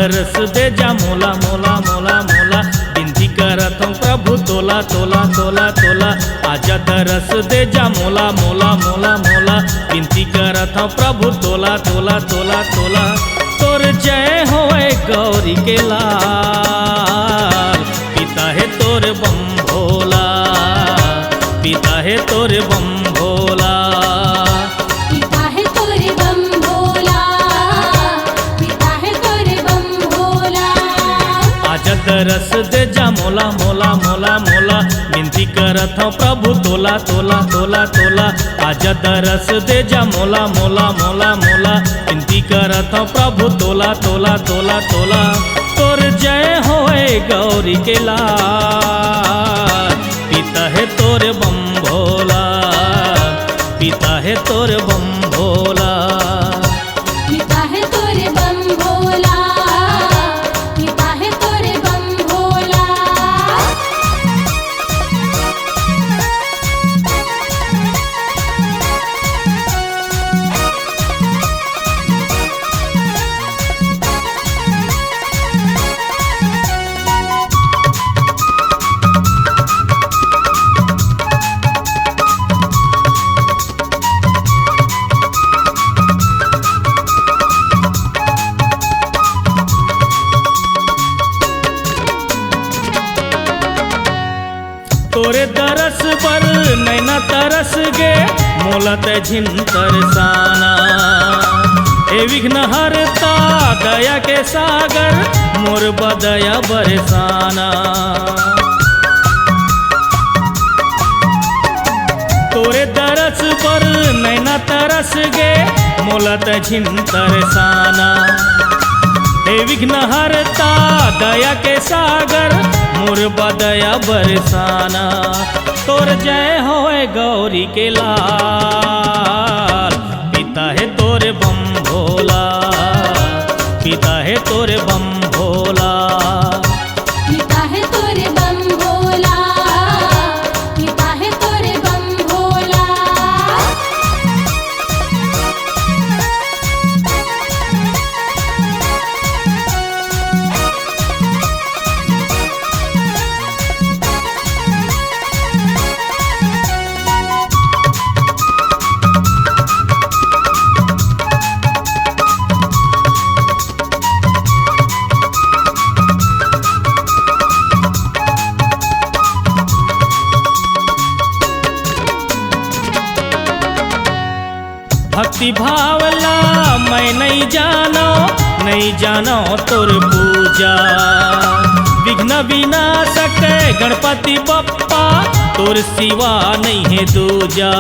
दरस दे जा मोला मोला मोला मोला, विनती करत हूँ प्रभु तोला तोला तोला तोला। आजा दरस दे जा मोला मोला मोला मोला, विनती करत हूँ प्रभु तोला तोला तोला तोला। तोर जय होए गौरी के लाल, पिता है तोर बम भोला, पिता है तोर बम भोला, पिता है तोरे बम भोला, पिता है तोरे बम भोला। आजा दरस दे जा मोला मोला मोला मोला, विनती करत हूँ प्रभु तोला तोला तोला तोला। आजा दरस दे जा मोला मोला मोला मोला, विनती करत हूँ प्रभु तोला तोला तोला तोला। तोर जय होए गौरी के लाल, पिता है तोर बम भोला, पिता है तोर बम भोला, पिता है तोरे बम भोला, पिता है तोरे बम भोला। तोरे दरस पर नैना तरस गे, मोला ते झिन तरसाना। हे विघ्न हरता दया के सागर, मोर बदया बरसाना। तोरे दरस पर नैना तरस गे, मोला ते झिन तरसाना। हे विघ्न हरता दया के सागर, मोर बदया बरसाना। तोर जय होए गौरी के लाल, पिता है तोरे बम भोला, पिता है तोरे बम भोला, पिता है तोरे बम भोला, पिता है तोरे बम भोला। भक्ति भावला मैं नहीं जानो तोर पूजा। विघ्न विनाशक गणपति बप्पा, तोर सिवा नहीं है दूजा।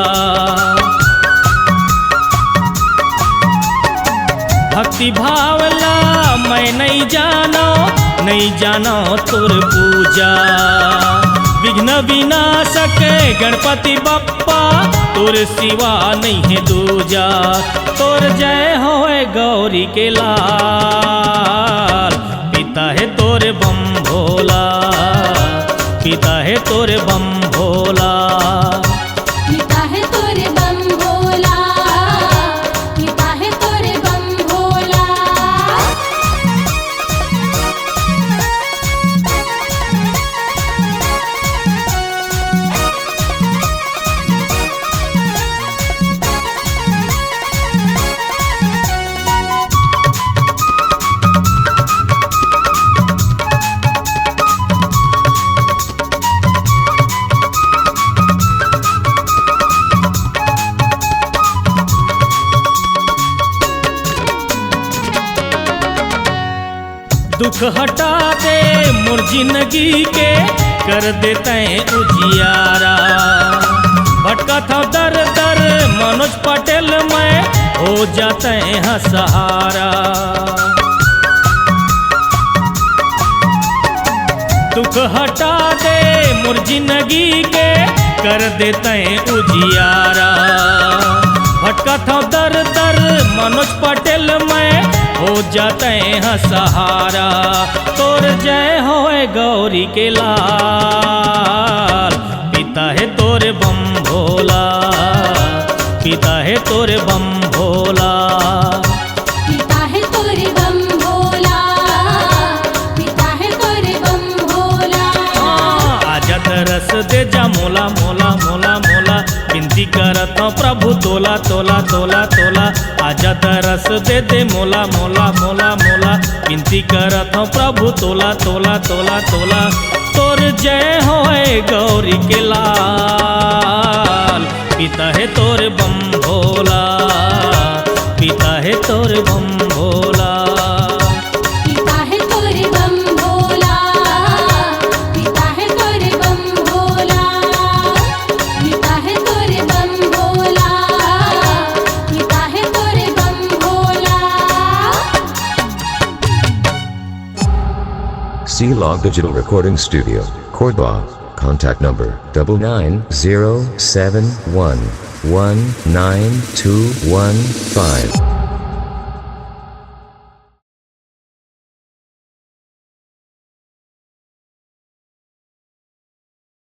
भक्ति भावला मैं नहीं जानो तोर पूजा। विघ्न विनाशक गणपति बप्पा, तोर सिवा नहीं है दूजा। तोर जय होए गौरी के लाल, पिता है तोर बम भोला, पिता है तोर बम भोला, पिता है तोरे बम भोला, पिता है तोरे बम भोला। दुख हटा दे मोर जिंदगी के, कर देते उजियारा। भटका था दर दर मनोज पटेल में, हो जाते हैं सहारा। दुख हटा दे मोर जिंदगी के, कर देते उजियारा। भटका था दर दर मनोज पटेल में, हो जाते हैं सहारा। तोर जय होए गौरी के लाल, पिता है तोरे बम भोला, पिता है तोरे बम भोला, पिता है तोरे बम भोला, दरस दे जा मोला मोला मोला मोला विनती करत हूँ प्रभु तोला तोला तोला तोला आजा दरस दे मोला मोला मोला मोला विनती करत हूँ प्रभु तोला तोला तोला तोला तोर जय होए गौरी के लाल पिता है तोर बम भोला पिता है तोर बम भोला पिता है तोरे बम भोला पिता है तोरे बम भोला पिता है तोरे बम भोला पिता है तोरे बम Bhola C-Log Digital Recording Studio, Cordoba. Contact number 9907119215.